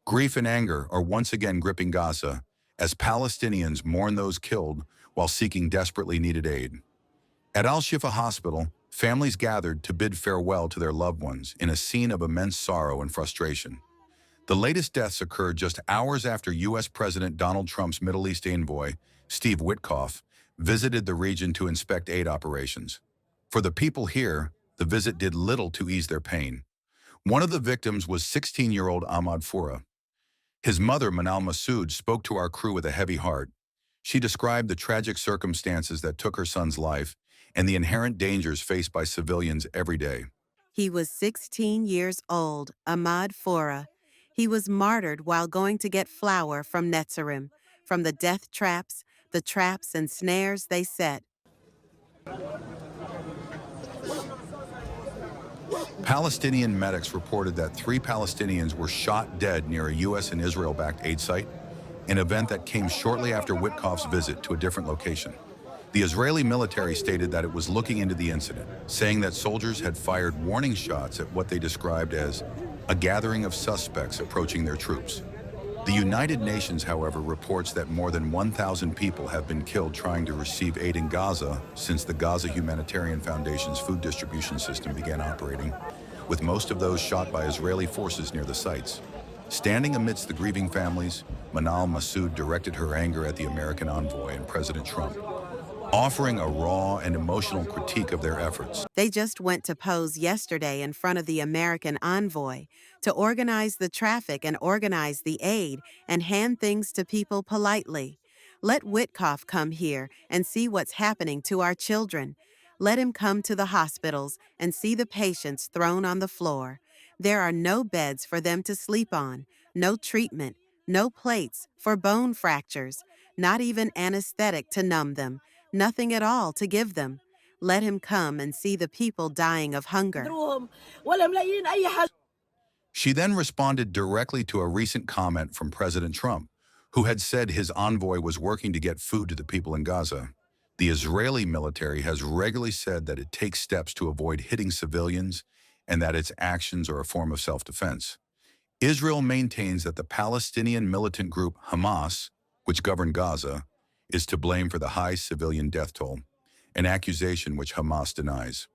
Grief and anger are once again gripping Gaza as Palestinians mourn those killed while seeking desperately needed aid. At Al-Shifa Hospital, families gathered to bid farewell to their loved ones in a scene of immense sorrow and frustration. The latest deaths occurred just hours after U.S. President Donald Trump's Middle East envoy, Steve Witkoff, visited the region to inspect aid operations. For the people here, the visit did little to ease their pain. One of the victims was 16-year-old Ahmad Foura. His mother, Manal Massoud, spoke to our crew with a heavy heart. She described the tragic circumstances that took her son's life and the inherent dangers faced by civilians every day. He was 16 years old, Ahmad Foura. He was martyred while going to get flour from Netzarim, from the death traps, the traps and snares they set. Palestinian medics reported that 3 Palestinians were shot dead near a U.S. and Israel-backed aid site, an event that came shortly after Witkoff's visit to a different location. The Israeli military stated that it was looking into the incident, saying that soldiers had fired warning shots at what they described as a gathering of suspects approaching their troops. The United Nations, however, reports that more than 1,000 people have been killed trying to receive aid in Gaza since the Gaza Humanitarian Foundation's food distribution system began operating, with most of those shot by Israeli forces near the sites. Standing amidst the grieving families, Manal Massoud directed her anger at the American envoy and President Trump, offering a raw and emotional critique of their efforts. They just went to pose yesterday in front of the American envoy to organize the traffic and organize the aid and hand things to people politely. Let Witkoff come here and see what's happening to our children. Let him come to the hospitals and see the patients thrown on the floor. There are no beds for them to sleep on, no treatment, no plates for bone fractures, not even anesthetic to numb them, nothing at all to give them. Let him come and see the people dying of hunger. She then responded directly to a recent comment from President Trump, who had said his envoy was working to get food to the people in Gaza. The Israeli military has regularly said that it takes steps to avoid hitting civilians and that its actions are a form of self-defense. Israel maintains that the Palestinian militant group Hamas, which governed Gaza, is to blame for the high civilian death toll, an accusation which Hamas denies.